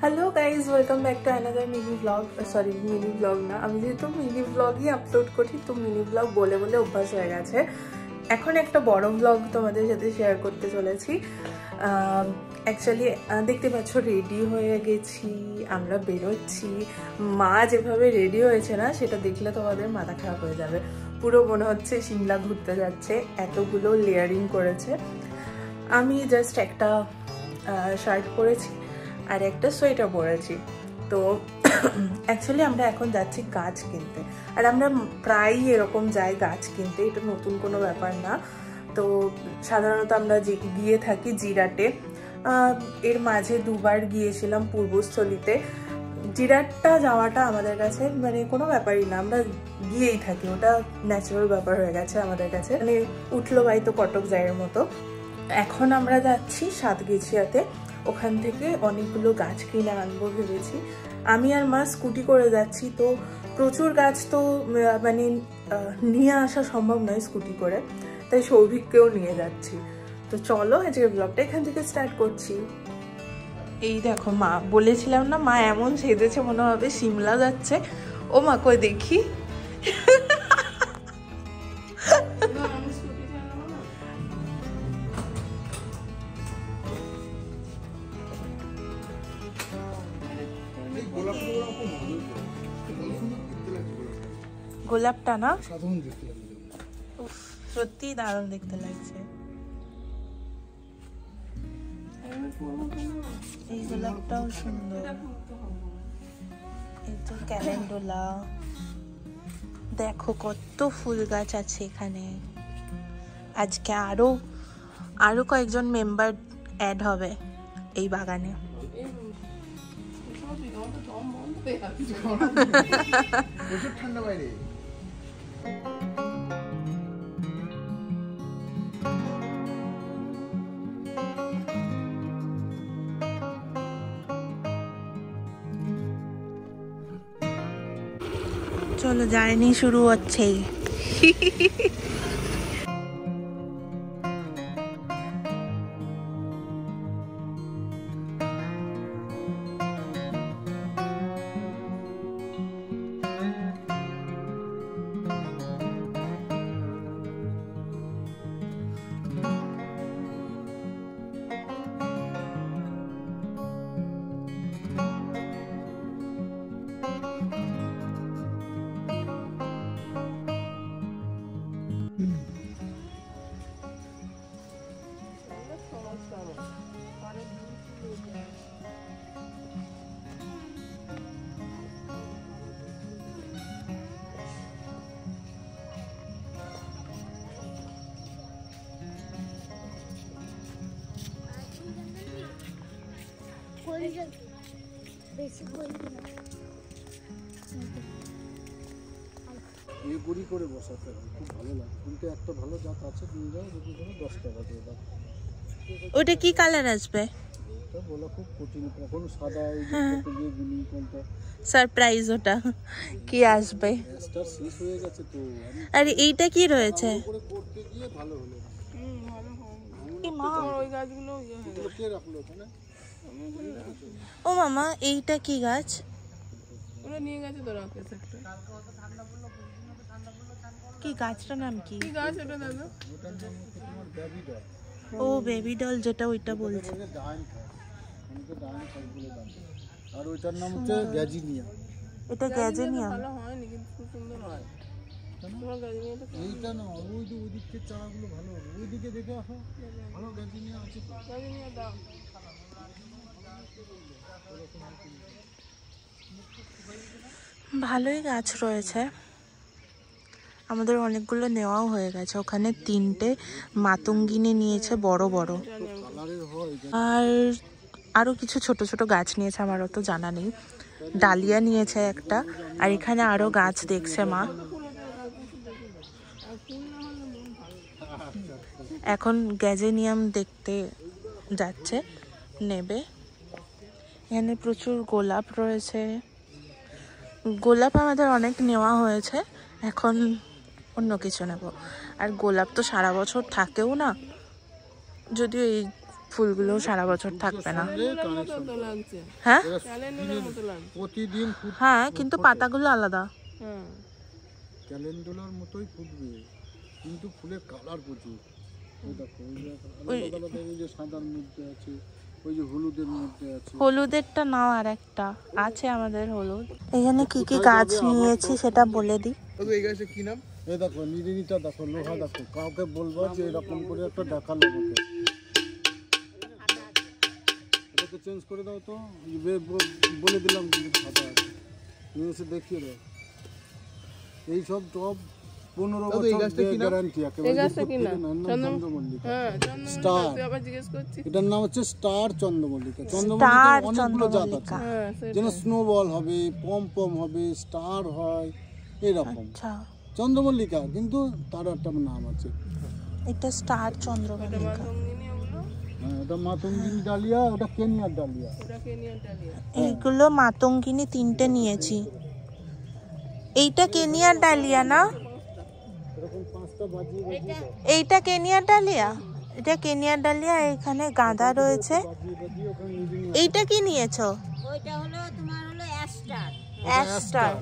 Hello guys welcome back to another mini blog sorry mini blog ना আমি যেহেতু mini ব্লগই upload করি তো মিনি ব্লগ বলে বলে অভ্যাস হয়ে গেছে। এখন একটা বড় ব্লগ তোমাদের সাথে শেয়ার করতে চলেছি। অ্যাকচুয়ালি দেখতে পাচ্ছ রেডি হয়ে গেছি, আমরা বেরোচ্ছি। মা যেভাবে রেডি হয়েছে না সেটা দেখলে তোমাদের মাথা খারাপ হয়ে যাবে। পুরো মনে হচ্ছে সিমলা ঘুরতে যাচ্ছে, এতগুলো লেয়ারিং করেছে। আমি জাস্ট একটা শার্ট পরেছি আর একটা সোয়েটার পরেছি। তো অ্যাকচুয়ালি আমরা এখন যাচ্ছি গাছ কিনতে, আর আমরা প্রায়ই এরকম যাই গাছ কিনতে, এটা নতুন কোনো ব্যাপার না। তো সাধারণত আমরা গিয়ে থাকি জিরাটে, এর মাঝে দুবার গিয়েছিলাম পূর্বস্থলীতে। জিরাটটা যাওয়াটা আমাদের কাছে মানে কোনো ব্যাপারই না, আমরা গিয়েই থাকি, ওটা ন্যাচারাল ব্যাপার হয়ে গেছে আমাদের কাছে, মানে উঠলো বাই তো কটক যাইয়ের মতো। এখন আমরা যাচ্ছি সাতগেছিয়াতে, ওখান থেকে অনেকগুলো গাছ কিনে আনবো ভেবেছি। আমি আর মা স্কুটি করে যাচ্ছি, তো প্রচুর গাছ তো মানে নিয়ে আসা সম্ভব নয় স্কুটি করে, তাই সৌভিককেও নিয়ে যাচ্ছি। তো চলো আজকের ব্লগটা এখান থেকে স্টার্ট করছি। এই দেখো মা, বলেছিলাম না মা এমন সেজেছে মনে হবে সিমলা যাচ্ছে। ও মা কই দেখি, গোলাপটা না সত্যি দারুণ দেখতে লাগছে। এই গোলাপটাও সুন্দর, এই তো ক্যালেন্ডুলা। দেখো কত ফুল গাছ আছে এখানে। আজকে আরো কয়েকজন মেম্বার অ্যাড হবে এই বাগানে। ঠান্ডা বাইরে। চলো জার্নি শুরু হচ্ছে। করে বসাতে হয়, খুব ভালো লাগে। কিন্তু একটা ভালো জাত আছে, নিয়ে যাও, যদি ধরো 10 টাকা দিয়ে দাও। ওটা কি কালার আসবে? এটা বলা খুব কঠিন, কখন সাদা এই যে কত দিয়ে গুলি কোনটা সারপ্রাইজ, ওটা কি আসবে স্টার শেষ হয়ে গেছে তো। আরে এইটা কি রয়েছে? উপরে করতে গিয়ে ভালো হলো। ভালো হয় কি মা, ওই গাছগুলো ইয়ে হয়ে গেল, কে রাখলো ওখানে? ও মামা এইটা কি গাছ? ওরা নিয়ে গেছে তো রাকেশ একটা। কি গাছটার নাম কি? কি গাছ ওটা দাদা? ওটার নাম হচ্ছে তোমার বেবি ডল। ও বেবি ডল, যেটা ওইটা বলছে। ডাইন খায়, অনেকে ডাইন খায় বলে দাম। আর ওইটার নাম হচ্ছে গ্যাজিনিয়া। এটা গ্যাজেনিয়াম। ভালো হয়নি কিন্তু খুব সুন্দর হয়। তোমার গ্যাজেনিয়াটা এইটা না, ওই যে ওইদিকে চারাগুলো ভালো হবে, ওইদিকে দেখে আসো, ভালো গ্যাজিনিয়া আছে তো। গ্যাজেনিয়া দাও। ভালোই গাছ রয়েছে, আমাদের অনেকগুলো নেওয়াও হয়ে গেছে। ওখানে 3টে মাতঙ্গিনী নিয়েছে বড় বড়, আর আরো কিছু ছোট ছোট গাছ নিয়েছে, আমার অত জানা নেই। ডালিয়া নিয়েছে একটা, আর এখানে আরো গাছ দেখছে মা। এখন গ্যাজেনিয়াম দেখতে যাচ্ছে, নেবে। এখানে প্রচুর গোলাপ রয়েছে, গোলাপ আমাদের অনেক নেওয়া হয়েছে, এখন অন্য কিছু নেব। আর গোলাপ তো সারা বছর থাকেও না, যদিও এই ফুলগুলো সারা বছর থাকবে না। তো লাগছে, হ্যাঁ ক্যালেন্ডুলার মতো লাগছে। প্রতিদিন হ্যাঁ, কিন্তু পাতাগুলো আলাদা। হ্যাঁ, ক্যালেন্ডুলার মতোই ফুটবে, কিন্তু ফুলের কালার প্রচুর। ওই দেখো, ওই যে আলাদা আলাদা, ওই যে সাদার মধ্যে আছে, ওই যে হলুদের মধ্যে আছে। হলুদেরটা নাও, আর একটা আছে আমাদের হলুদ। এখানে কি কি গাছ নিয়েছি সেটা বলে দিই। এই গাছটা কি নাম? এই দেখো নিরিনিটা দেখো, লোহা দেখো, কাউকে বলবো যে এরকম করে একটা দেখালো আমাকে, এটাকে চেঞ্জ করে দাও তো, বলে দিলাম সাদা আছে, নিয়ে এসে দেখিয়ে দাও। এইসব টব 15 বছর গ্যারান্টি। এই গাছটা কি নাম? চন্দ্রমল্লিকা। হ্যাঁ, স্টার, তুই আবার জিজ্ঞেস করছিস। এটার নাম হচ্ছে স্টার চন্দ্রমল্লিকা। চন্দ্রমল্লিকার অনেকগুলো জাত আছে, হ্যাঁ, যেন স্নোবল হবে, পম পম হবে, স্টার হয়, এরকম। আচ্ছা, চন্দ্রমল্লিকা, কিন্তু তার একটা নাম আছে। এটা স্টার চন্দ্রমল্লিকা। মাতঙ্গিনী ওগুলো, হ্যাঁ, এটা মাতঙ্গিনী ডালিয়া, ওটা কেনিয়ার ডালিয়া। ওটা কেনিয়ান ডালিয়া। এইগুলো মাতঙ্গিনী 3টে নিয়েছি। এইটা কেনিয়ার ডালিয়া না? এরকম 5টা বাজিয়ে বাজিয়ে এইটা কেনিয়ার ডালিয়া, এটা কেনিয়ার ডালিয়া। এখানে গাঁদা রয়েছে। বাজিয়ে ওখানে নিরিনি। এইটা কি নিয়েছো? ওইটা হলো তোমার হলো অ্যাস্টার। অ্যাস্টার।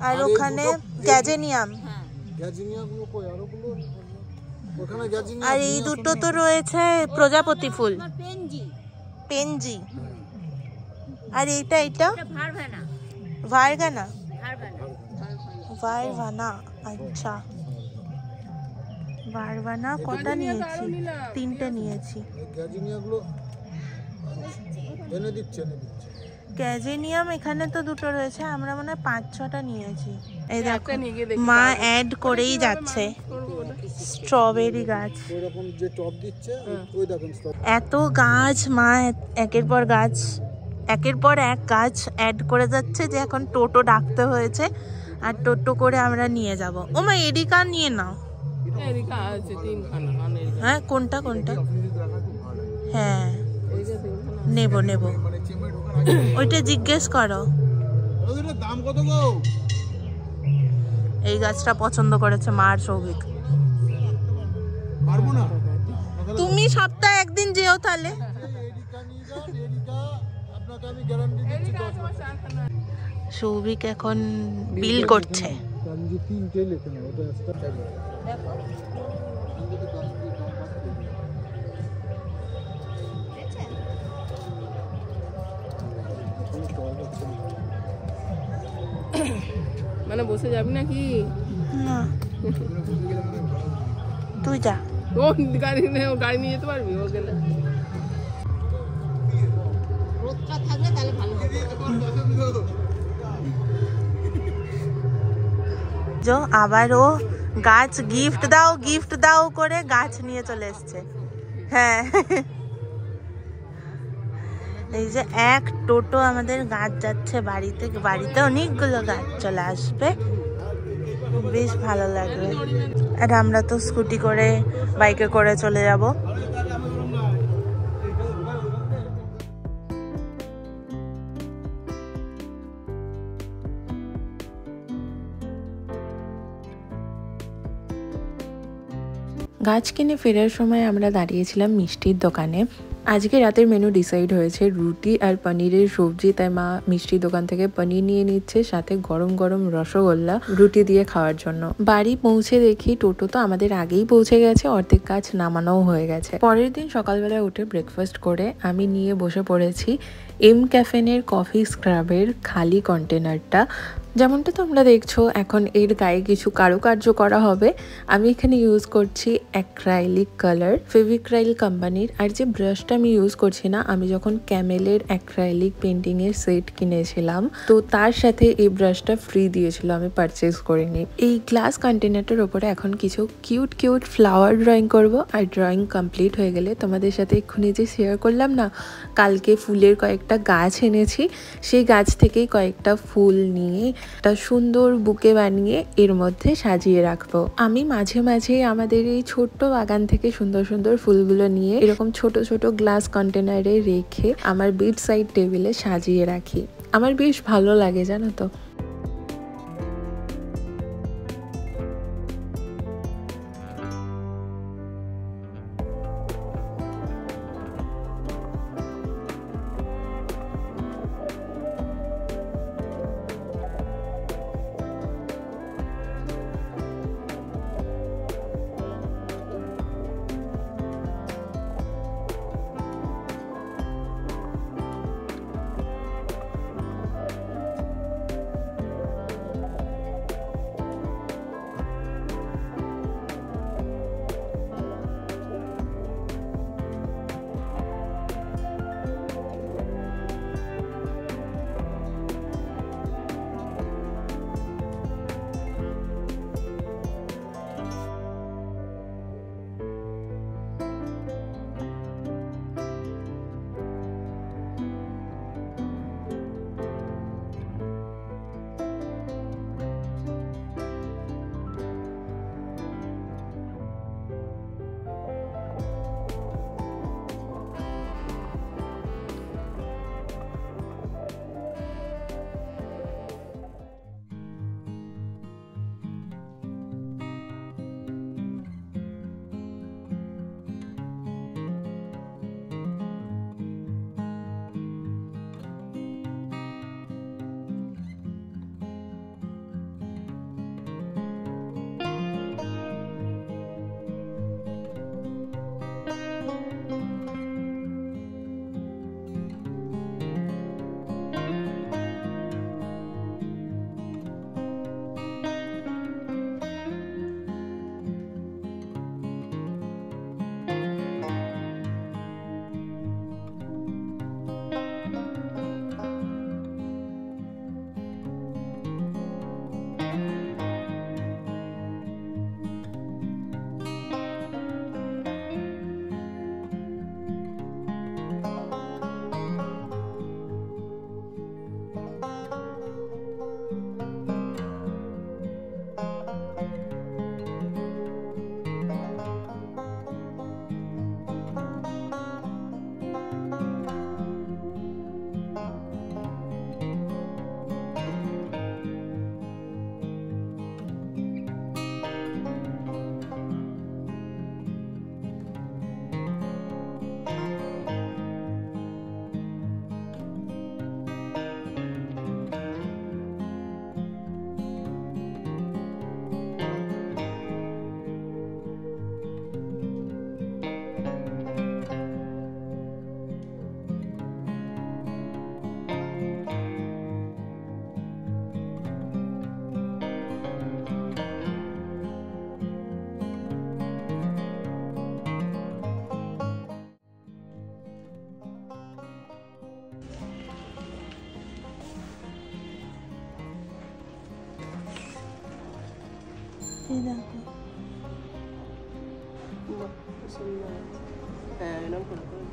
আর ওখানে গ্যাজেনিয়াম। হ্যাঁ, গ্যাজিনিয়াগুলো কই? আরোগুলো ওখানে গ্যাজিনিয়া। আর এই দুটো তো রয়েছে প্রজাপতি ফুল, তোমার পেনজি, পেনজি। আর এইটা এটা ভারভানা, ভারগানা, ভারভানা। ভারভানা। আচ্ছা, ভারভানা কটা নিয়েছি? 3টে নিয়েছি। গ্যাজিনিয়াগুলো এনে দিচ্ছে। গ্যাজেনিয়াম এখানে তো দুটো রয়েছে, আমরা মনে হয় 5-6টা নিয়েছি। এই দেখো, একটা নিয়ে গিয়ে দেখি। মা অ্যাড করেই যাচ্ছে। স্ট্রবেরি গাছ, ওইরকম যে টব দিচ্ছে, ওই দেখেন এত গাছ মা একের পর গাছ, একের পর এক গাছ অ্যাড করে যাচ্ছে যে এখন টোটো ডাকতে হয়েছে, আর টোটো করে আমরা নিয়ে যাব। ও মা, এরিকা নিয়ে নাও। এদিকে আছে 3খানা, হ্যাঁ, কোনটা কোনটা? হ্যাঁ, এদিকে 3খানা। নেব নেব। ওইটা জিজ্ঞেস করো। ওইটার দাম কত গো? এই গাছটা পছন্দ করেছে মা আর সৌভিক। পারবো না। তুমি সপ্তাহে একদিন যেও তাহলে। এরিকা নিয়ে যান, এরিকা আপনাকে আমি গ্যারান্টি দিচ্ছি 10 বছর। সৌভিক এখন বিল করছে। আমি যে 3টে লিখে নাও, ওটা একটা চাই। দেখো মানে বসে যাবি নাকি? না, তুই যা। ও গাড়ি নেই, ও গাড়ি নিয়ে যেতে পারবি ও গেলে? রোদটা থাকলে তাহলে ভালো হবে। আবার ও গাছ গিফট দাও গিফট দাও করে গাছ নিয়ে চলে এসছে। হ্যাঁ, এই যে এক টোটো আমাদের গাছ যাচ্ছে বাড়িতে, বাড়িতে অনেকগুলো গাছ চলে আসবে, বেশ ভালো লাগবে। আর আমরা তো স্কুটি করে বাইকে করে চলে যাব। গাছ কিনে ফেরার সময় আমরা দাঁড়িয়েছিলাম মিষ্টির দোকানে। আজকে রাতের মেনু ডিসাইড হয়েছে রুটি আর পনিরের সবজি, তাই মা মিষ্টির দোকান থেকে পনির নিয়ে নিচ্ছে, সাথে গরম গরম রসগোল্লা রুটি দিয়ে খাওয়ার জন্য। বাড়ি পৌঁছে দেখি টোটো তো আমাদের আগেই পৌঁছে গেছে, অর্ধেক গাছ নামানোও হয়ে গেছে। পরের দিন সকালবেলায় উঠে ব্রেকফাস্ট করে আমি নিয়ে বসে পড়েছি এম ক্যাফেনের কফি স্ক্রাবের খালি কন্টেনারটা। যেমনটা তোমরা দেখছো এখন এর গায়ে কিছু কারুকার্য করা হবে। আমি এখানে ইউজ করছি অ্যাক্রাইলিক কালার, ফেভিক্রাইল কোম্পানির। আর যে ব্রাশটা আমি ইউজ করছি না, আমি যখন ক্যামেলের অ্যাক্রাইলিক পেন্টিং এর সেট কিনেছিলাম তো তার সাথে এই ব্রাশটা ফ্রি দিয়েছিল, আমি পারচেজ করিনি। এই গ্লাস কন্টেনারটার উপরে এখন কিছু কিউট কিউট ফ্লাওয়ার ড্রয়িং করব। আর ড্রয়িং কমপ্লিট হয়ে গেলে তোমাদের সাথে এক্ষুনি যে শেয়ার করলাম না, কালকে ফুলের কয়েকটা গাছ এনেছি, সেই গাছ থেকেই কয়েকটা ফুল নিয়ে একটা সুন্দর বুকে বানিয়ে এর মধ্যে সাজিয়ে রাখবো। আমি মাঝে মাঝে আমাদের এই ছোট্ট বাগান থেকে সুন্দর সুন্দর ফুলগুলো নিয়ে এরকম ছোট ছোট গ্লাস কন্টেনারে রেখে আমার বেড সাইড টেবিলে সাজিয়ে রাখি। আমার বেশ ভালো লাগে, জানো তো। এই দেখো বাহ, সুন্দর আছে। হ্যাঁ এরকম করে করে